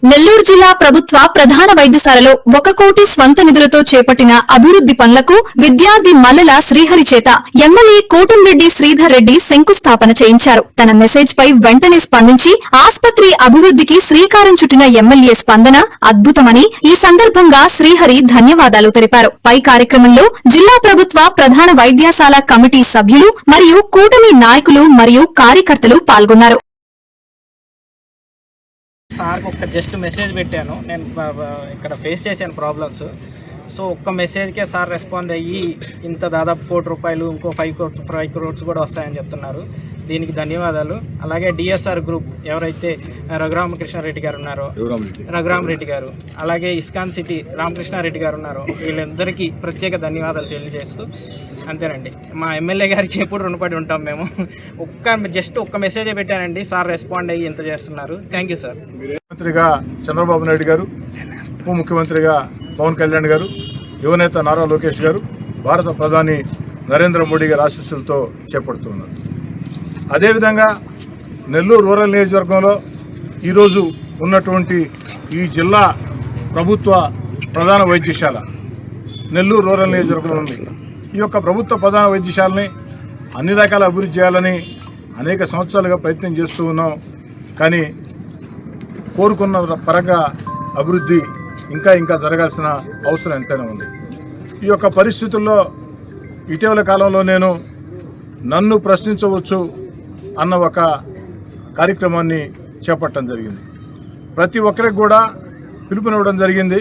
నెల్లూరు జిల్లా ప్రభుత్వ ప్రధాన వైద్యశాలలో 1 కోటి స్వంత నిధులతో చేపట్టిన అభివృద్ది పనులకు విద్యార్థి మల్లెల శ్రీహరి చేత ఎమ్మెల్యే కోటంరెడ్డి శ్రీధర్ రెడ్డి శంకుస్థాపన చేయించారు. తన మెసేజ్ పై వెంటనే స్పందించి ఆస్పత్రి అభివృద్దికి శ్రీకారం చుట్టిన ఎమ్మెల్యే స్పందన అద్భుతమని ఈ సందర్భంగా శ్రీహరి ధన్యవాదాలు తెలిపారు. పై కార్యక్రమంలో జిల్లా ప్రభుత్వ ప్రధాన వైద్యశాల కమిటీ సభ్యులు మరియు కూటమి నాయకులు మరియు కార్యకర్తలు పాల్గొన్నారు. సార్కి ఒక జస్ట్ మెసేజ్ పెట్టాను, నేను ఇక్కడ ఫేస్ చేశాను ప్రాబ్లమ్స్. సో ఒక్క మెసేజ్కే సార్ రెస్పాండ్ అయ్యి ఇంత దాదాపు ₹1 కోటి ఇంకో 5 crores కూడా వస్తాయని చెప్తున్నారు. దీనికి ధన్యవాదాలు. అలాగే డిఎస్ఆర్ గ్రూప్ ఎవరైతే రఘురామకృష్ణారెడ్డి గారు ఉన్నారో, రఘురామరెడ్డి గారు, అలాగే ఇస్కాన్ సిటీ రామకృష్ణారెడ్డి గారు ఉన్నారో, వీళ్ళందరికీ ప్రత్యేక ధన్యవాదాలు తెలియజేస్తూ అంతేనండి. మా ఎమ్మెల్యే గారికి ఎప్పుడు రుణపడి ఉంటాం మేము. జస్ట్ ఒక్క మెసేజే పెట్టానండి, సార్ రెస్పాండ్ అయ్యి ఇంత చేస్తున్నారు. Thank you sir. ముఖ్యమంత్రిగా చంద్రబాబు నాయుడు గారు, ఉప ముఖ్యమంత్రిగా పవన్ కళ్యాణ్ గారు, యువనేత నారా లోకేష్ గారు, భారత ప్రధాని నరేంద్ర మోడీ గారి ఆశీస్సులతో చేపడుతున్నారు. అదేవిధంగా నెల్లూరు రూరల్ నియోజకవర్గంలో ఈరోజు ఉన్నటువంటి ఈ జిల్లా ప్రభుత్వ ప్రధాన వైద్యశాల నెల్లూరు రూరల్ నియోజకవర్గంలో ఉంది. ఈ యొక్క ప్రభుత్వ ప్రధాన వైద్యశాలని అన్ని రకాల అభివృద్ధి చేయాలని అనేక సంవత్సరాలుగా ప్రయత్నం చేస్తూ ఉన్నాం. కానీ కోరుకున్న పరంగా అభివృద్ధి ఇంకా జరగాల్సిన అవసరం ఎంతైనా ఉంది. ఈ యొక్క పరిస్థితుల్లో ఇటీవల కాలంలో నేను నన్ను ప్రశ్నించవచ్చు అన్న ఒక కార్యక్రమాన్ని చేపట్టడం జరిగింది. ప్రతి ఒక్కరికి కూడా పిలుపునివ్వడం జరిగింది.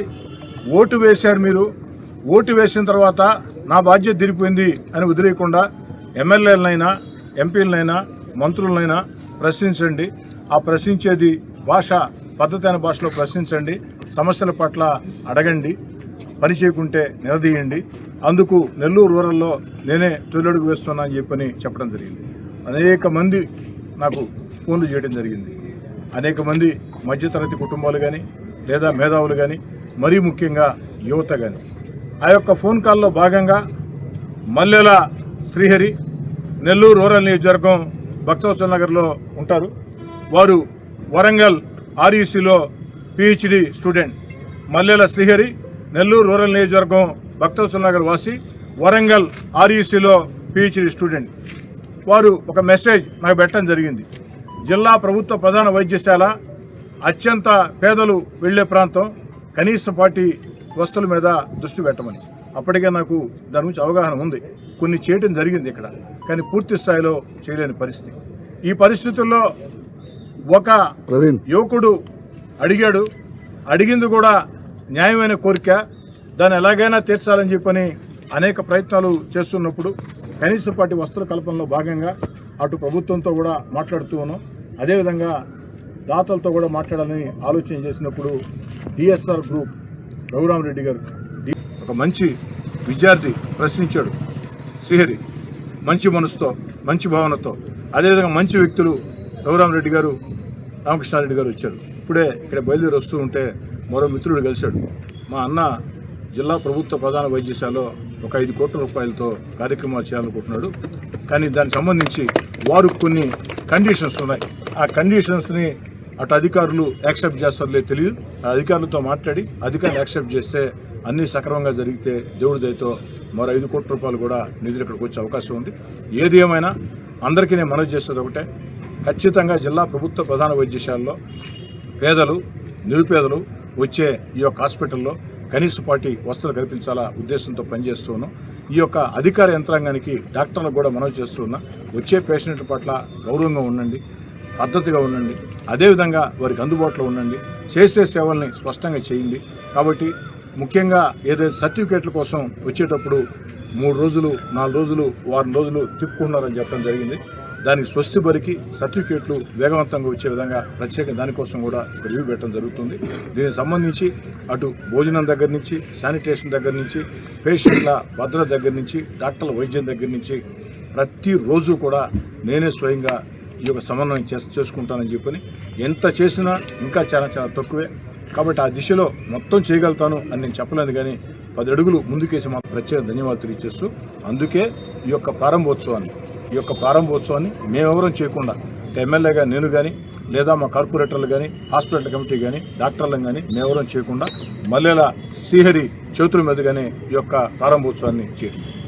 ఓటు వేశారు, మీరు ఓటు వేసిన తర్వాత నా బాధ్యత తీరిపోయింది అని వదిలేయకుండా ఎమ్మెల్యేలనైనా ఎంపీలనైనా మంత్రులనైనా ప్రశ్నించండి. ఆ ప్రశ్నించేది పద్ధతి అయిన భాషలో ప్రశ్నించండి, సమస్యల పట్ల అడగండి, పని చేయకుంటే నిలదీయండి. అందుకు నెల్లూరు రూరల్లో నేనే తొలిఅడుగు వేస్తున్నా అని చెప్పడం జరిగింది. అనేక మంది నాకు ఫోన్లు చేయడం జరిగింది. అనేక మంది మధ్యతరగతి కుటుంబాలు కానీ లేదా మేధావులు కానీ మరీ ముఖ్యంగా యువత కానీ. ఆ యొక్క ఫోన్ కాల్లో భాగంగా మల్లెల శ్రీహరి నెల్లూరు రూరల్ నియోజకవర్గం భక్తవత్సల నగర్లో ఉంటారు. వారు వరంగల్ ఆర్ఈసీలో PhD స్టూడెంట్. మల్లెల శ్రీహరి నెల్లూరు రూరల్ నియోజకవర్గం భక్తవత్సల నగర్ వాసి, వరంగల్ ఆర్ఈసీలో PhD స్టూడెంట్. వారు ఒక మెసేజ్ నాకు పెట్టడం జరిగింది. జిల్లా ప్రభుత్వ ప్రధాన వైద్యశాల అత్యంత పేదలు వెళ్లే ప్రాంతం, కనీసపాటి వస్తువుల మీద దృష్టి పెట్టమని. అప్పటికే నాకు దాని గురించి అవగాహన ఉంది. కొన్ని చేయటం జరిగింది ఇక్కడ, కానీ పూర్తి స్థాయిలో చేయలేని పరిస్థితి. ఈ పరిస్థితుల్లో ఒక యువకుడు అడిగింది కూడా న్యాయమైన కోరిక, దాన్ని ఎలాగైనా తీర్చాలని చెప్పని అనేక ప్రయత్నాలు చేస్తున్నప్పుడు కనీసపాటి వస్తువుల కల్పనలో భాగంగా అటు ప్రభుత్వంతో కూడా మాట్లాడుతూ ఉన్నాం. అదేవిధంగా దాతలతో కూడా మాట్లాడాలని ఆలోచన చేసినప్పుడు డిఎస్ఆర్ గ్రూప్ రఘురామరెడ్డి గారు, ఒక మంచి విద్యార్థి ప్రశ్నించాడు. శ్రీహరి మంచి మనసుతో, మంచి భావనతో, అదేవిధంగా మంచి వ్యక్తులు రఘురామరెడ్డి గారు, రామకృష్ణారెడ్డి గారు వచ్చారు. ఇప్పుడే ఇక్కడ బయలుదేరి వస్తూ ఉంటే మరో మిత్రుడు కలిశాడు. మా అన్న జిల్లా ప్రభుత్వ ప్రధాన వైద్యశాలలో ఒక ₹5 కోట్లతో కార్యక్రమాలు చేయాలనుకుంటున్నాడు. కానీ దానికి సంబంధించి వారు కొన్ని కండిషన్స్ ఉన్నాయి. ఆ కండిషన్స్ని అటు అధికారులు యాక్సెప్ట్ చేస్తారో లేదో తెలియదు. ఆ అధికారులతో మాట్లాడి అధికారులు యాక్సెప్ట్ చేస్తే అన్నీ సక్రమంగా జరిగితే దేవుడి దయతో మరో ₹5 కోట్ల కూడా నిధులు ఇక్కడికి వచ్చే అవకాశం ఉంది. ఏది ఏమైనా అందరికీ నేను మనవి చేసేది ఒకటే, ఖచ్చితంగా జిల్లా ప్రభుత్వ ప్రధాన వైద్యశాలలో పేదలు నిరుపేదలు వచ్చే ఈ యొక్క హాస్పిటల్లో కనీసపాటి వసతులు కల్పించాలా ఉద్దేశంతో పనిచేస్తూ ఉన్నాం. ఈ యొక్క అధికార యంత్రాంగానికి డాక్టర్లకు కూడా మనవి చేస్తూ ఉన్నా, వచ్చే పేషెంట్ల పట్ల గౌరవంగా ఉండండి, పద్ధతిగా ఉండండి, అదేవిధంగా వారికి అందుబాటులో ఉండండి, చేసే సేవల్ని స్పష్టంగా చేయండి. కాబట్టి ముఖ్యంగా ఏదైతే సర్టిఫికేట్ల కోసం వచ్చేటప్పుడు 3 రోజులు 4 రోజులు వారం రోజులు తిప్పుకున్నారని చెప్పడం జరిగింది. దానికి స్వస్తి బరికి సర్టిఫికేట్లు వేగవంతంగా వచ్చే విధంగా ప్రత్యేక దానికోసం కూడా రివ్యూ పెట్టడం జరుగుతుంది. దీనికి సంబంధించి అటు భోజనం దగ్గర నుంచి, శానిటేషన్ దగ్గర నుంచి, పేషెంట్ల భద్రత దగ్గర నుంచి, డాక్టర్ల వైద్యం దగ్గర నుంచి ప్రతిరోజు కూడా నేనే స్వయంగా ఈ యొక్క సమన్వయం చేసుకుంటానని చెప్పని, ఎంత చేసినా ఇంకా చాలా తక్కువే. కాబట్టి ఆ దిశలో మొత్తం చేయగలుగుతాను అని నేను చెప్పలేను, కానీ 10 అడుగులు ముందుకేసి మాకు ప్రత్యేక ధన్యవాదాలు తెలియజేస్తూ, అందుకే ఈ యొక్క ప్రారంభోత్సవాన్ని మేమెవరం చేయకుండా ఎమ్మెల్యేగా నేను కానీ లేదా మా కార్పొరేటర్లు కానీ హాస్పిటల్ కమిటీ కానీ డాక్టర్లను కానీ మేమెవరం చేయకుండా మల్లెల శ్రీహరి చేతుల మీదుగానే ఈ యొక్క ప్రారంభోత్సవాన్ని చేయడం.